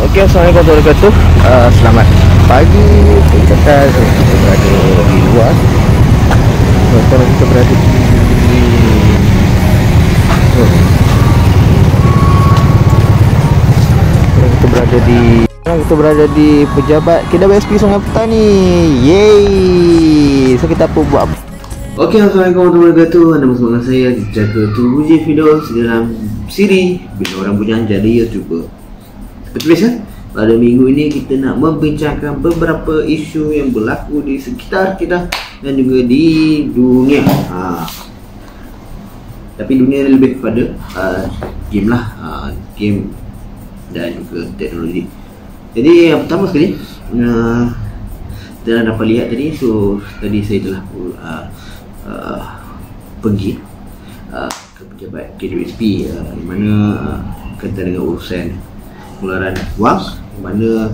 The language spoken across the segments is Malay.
Okey, Assalamualaikum warahmatullahi wabarakatuh. Selamat pagi. Kita berada di luar. Sekarang kita berada kita berada di pejabat KWSP Sungai Petani. Yeay. So kita pun buat. Okey, Assalamualaikum warahmatullahi wabarakatuh. Anda bersama dengan saya Jaga Tubuji Video dalam siri Bila Orang Bujang Jadi YouTuber. Seperti biasa, pada minggu ini kita nak membincangkan beberapa isu yang berlaku di sekitar kita dan juga di dunia. Tapi dunia ni lebih kepada game lah, game dan juga teknologi. Jadi yang pertama sekali, kita dapat lihat tadi. So tadi saya telah pergi ke pejabat KWSP, di mana kaitan dengan urusan pengeluaran wang, di mana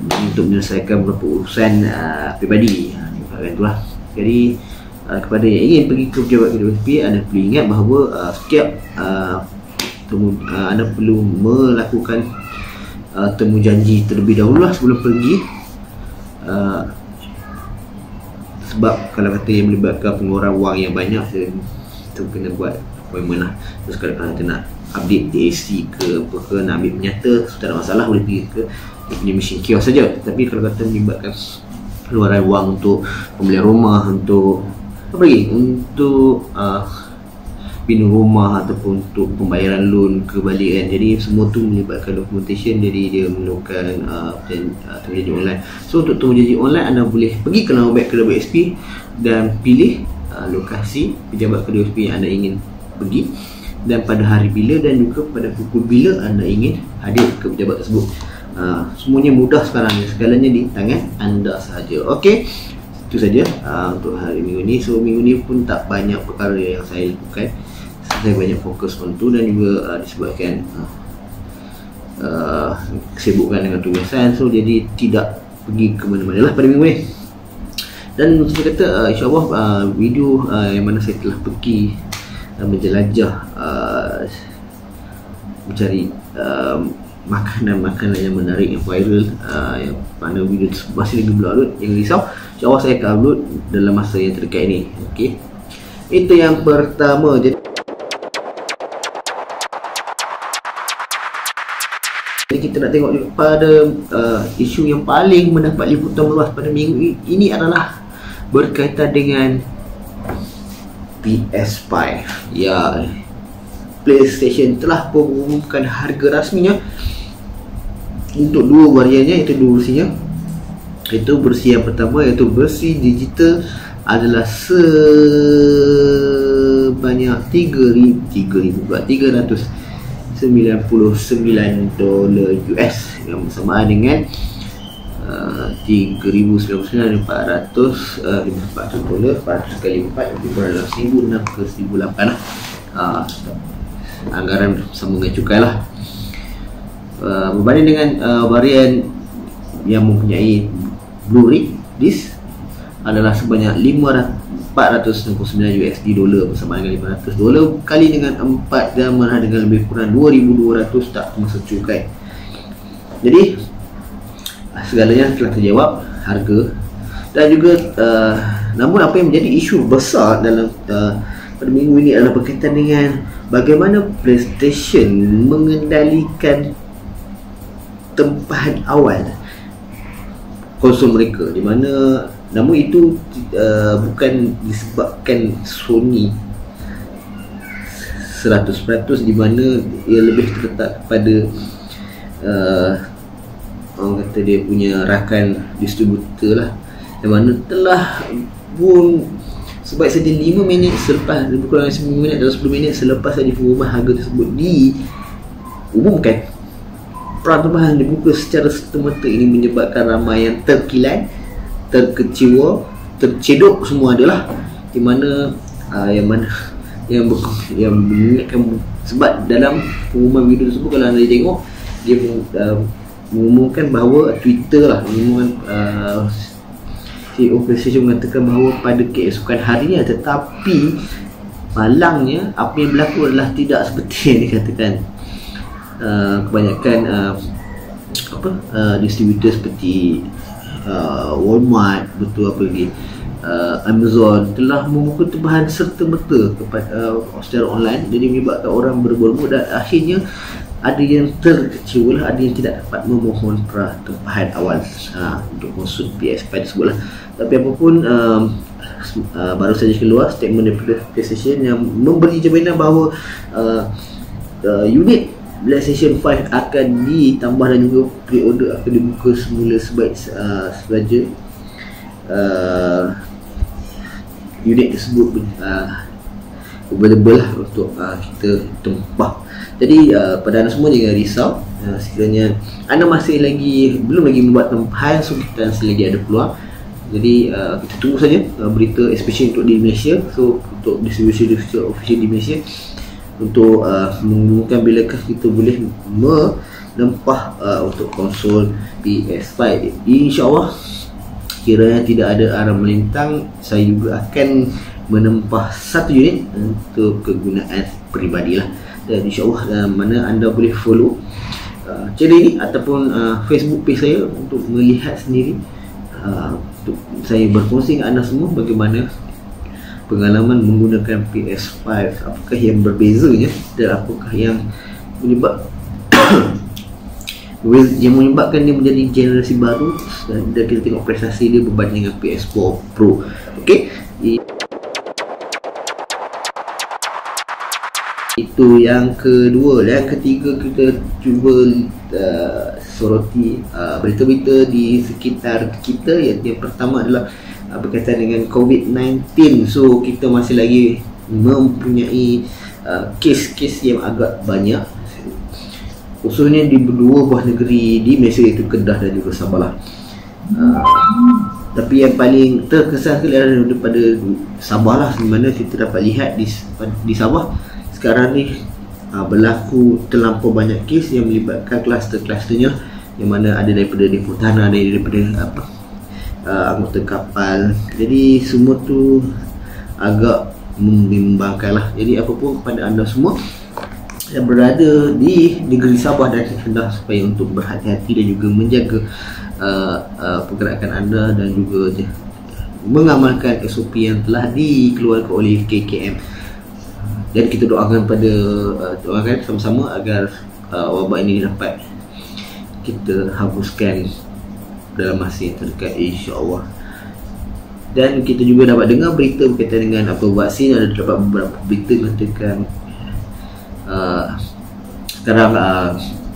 untuk menyelesaikan beberapa urusan peribadi, bahagian itulah. Jadi kepada yang ingin pergi ke pejabat KWSP, anda perlu ingat bahawa setiap anda perlu melakukan temu janji terlebih dahulu lah sebelum pergi. Sebab kalau kata yang melibatkan pengeluaran wang yang banyak, kita kena buat appointment lah. Terus kalau kita nak update DAC ke apa ke, nak ambil penyata, so tak ada masalah, boleh pergi ke dia punya mesin kios saja. Tapi kalau kata melibatkan pengeluaran wang untuk pembelian rumah, untuk apa lagi, untuk bina rumah ataupun untuk pembayaran loan kebalikan, jadi semua tu melibatkan documentation. Jadi dia memerlukan temu janji online. So untuk temu janji online, anda boleh pergi ke laman web KWSP dan pilih lokasi pejabat KWSP yang anda ingin pergi, dan pada hari bila dan juga pada pukul bila anda ingin hadir ke pejabat tersebut. Semuanya mudah sekarang ni, segalanya di tangan anda sahaja. Okey, itu saja untuk hari minggu ni. So minggu ni pun tak banyak perkara yang saya lakukan. Saya banyak fokus untuk dan juga disebabkan kesibukan dengan tugasan, so jadi tidak pergi ke mana-mana lah pada minggu ni. Dan saya kata insyaAllah video yang mana saya telah pergi menjelajah, mencari makanan-makanan yang menarik, yang viral, yang mana video masih lagi belum upload, jangan risau, insyaAllah saya akan upload dalam masa yang terdekat ini. Okey, itu yang pertama. Jadi kita nak tengok pada isu yang paling mendapat liputan meluas pada minggu ini adalah berkaitan dengan PS5. Ya, PlayStation telah mengumumkan harga rasminya untuk dua variannya, iaitu dua versinya. Itu versi yang pertama, iaitu versi digital, adalah sebanyak $399 US, yang bersamaan dengan $3,099, $400 kali 4 lebih kurang dalam 1,600 ke 1,800 lah. Anggaran sama dengan cukai lah. Berbanding dengan varian yang mempunyai Blu-ray disc adalah sebanyak $469 USD, bersama dengan $500 kali dengan 4 dan marah dengan lebih kurang 2,200 tak termasuk cukai. Jadi segalanya telah terjawab, harga dan juga namun apa yang menjadi isu besar dalam pada minggu ini adalah berkaitan dengan bagaimana PlayStation mengendalikan tempahan awal konsol mereka, di mana namun itu bukan disebabkan Sony 100%, di mana ia lebih terletak kepada orang kata dia punya rakan distributor lah, yang mana telah pun sebaik saja 5 minit selepas, lebih kurang 9 minit atau 10 minit selepas saja pengumuman harga tersebut diumumkan, perang tempahan dibuka secara serta-merta. Ini menyebabkan ramai yang terkilan, terkecewa, tercedok semua adalah, di mana yang mengingatkan, sebab dalam pengumuman video tersebut kalau anda tengok, dia mengumumkan bahawa Twitter lah mengumumkan, CEO PlayStation mengatakan bahawa pada keesokan harinya, tetapi malangnya apa yang berlaku adalah tidak seperti yang dikatakan. Kebanyakan distributor seperti Walmart, betul apa lagi, Amazon telah membuka tebahan serta-merta kepada secara online, jadi menyebabkan orang berburu dan akhirnya ada yang terkecewa, ada yang tidak dapat memohon tempahan awal untuk konsol PS5 tersebut lah. Tapi apapun, baru saja keluar statement daripada PlayStation yang memberi jaminan bahawa unit PlayStation 5 akan ditambah dan juga pre-order akan dibuka semula sebaik saja unit tersebut available lah untuk kita tempah. Jadi pada anda semua jangan risau, sekiranya anda masih belum lagi membuat tempahan, so kita masih lagi ada peluang. Jadi kita tunggu saja berita, especially untuk di Malaysia. So untuk distribusi official di Malaysia, untuk mengumumkan bilakah kita boleh menempah untuk konsol PS5. InsyaAllah, kiranya tidak ada arah melintang, saya juga akan menempah satu unit untuk kegunaan peribadi lah. Dan insyaAllah mana anda boleh follow channel ini ataupun Facebook page saya untuk melihat sendiri, untuk saya berkongsi dengan anda semua bagaimana pengalaman menggunakan PS5, apakah yang berbezanya dan apakah yang menyebabkan dia menjadi generasi baru, dan kita tengok prestasi dia berbanding dengan PS4 Pro. Okey, itu yang kedua. Yang ketiga, kita cuba soroti berita-berita di sekitar kita. Yang pertama adalah berkaitan dengan COVID-19. So kita masih lagi mempunyai kes-kes yang agak banyak, khususnya di dua buah negeri di Malaysia, iaitu Kedah dan juga Sabah lah. Tapi yang paling terkesan sekali adalah daripada Sabah lah, di mana kita dapat lihat di Sabah sekarang ni berlaku terlampau banyak kes yang melibatkan kluster-klusternya, yang mana ada daripada depo tanah, ada daripada anggota kapal. Jadi semua tu agak membimbangkan lah. Jadi apapun kepada anda semua yang berada di negeri Sabah dan Kedah, supaya untuk berhati-hati dan juga menjaga pergerakan anda dan juga mengamalkan SOP yang telah dikeluarkan oleh KKM. Dan kita doakan sama-sama agar wabak ini dapat kita hapuskan dalam masa yang terdekat, insya-Allah. Dan kita juga dapat dengar berita berkaitan dengan vaksin. Ada dapat beberapa berita mengatakan sekarang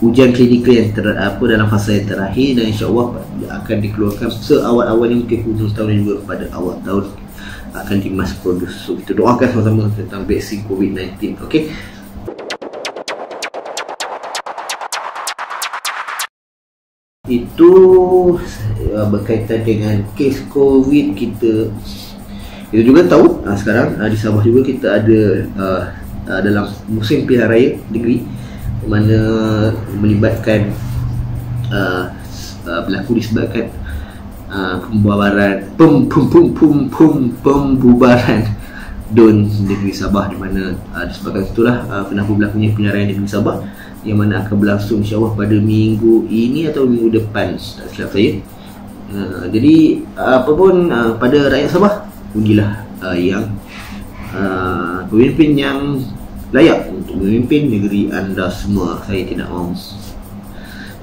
ujian klinikal yang dalam fasa yang terakhir, dan insya-Allah akan dikeluarkan seawal-awalnya, mungkin hujung tahun dan juga pada awal tahun akan dimass produce. So kita doakan sama-sama tentang vaksin COVID-19. Okey, itu berkaitan dengan kes COVID kita. Kita juga tahu sekarang di Sabah juga kita ada dalam musim pilihan raya negeri, mana melibatkan berlaku disebabkan pembubaran DUN negeri Sabah, di mana disebabkan itulah kenapa berlakunya pilihan raya negeri Sabah, yang mana akan berlangsung insya-Allah pada minggu ini atau minggu depan, tak silap saya. Jadi apapun, pada rakyat Sabah, ujilah yang pemimpin yang layak untuk memimpin negeri anda semua. Saya tidak mahu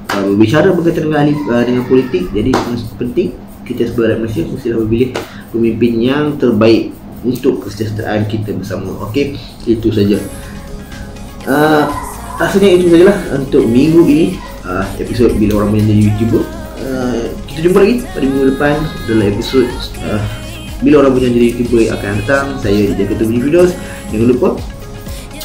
berbicara berkaitan dengan politik. Jadi penting kita sebagai rakyat Malaysia mestilah memilih pemimpin yang terbaik untuk kesejahteraan kita bersama. Okey, itu saja. Rasanya itu sajalah untuk minggu ini, episod Bila Orang Menjadi YouTuber. Kita jumpa lagi pada minggu depan dalam episod Bila Orang Menjadi YouTuber yang akan datang. Saya Dijaga Tubuh Videos. Jangan lupa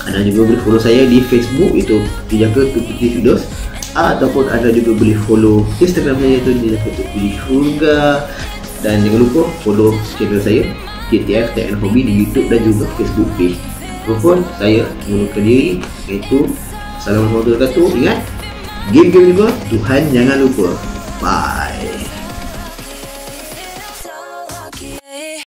anda juga boleh follow saya di Facebook, itu Dijaga Tubuh Videos, ataupun anda juga boleh follow Instagram saya, itu Dijaga Tubuh juga. Dan jangan lupa follow channel saya KTF TN Hobby di YouTube dan juga Facebook page. Walaupun saya mengundurkan diri, iaitu Assalamualaikum warahmatullahi wabarakatuh. Ingat, game-game juga Tuhan jangan lupa. Bye.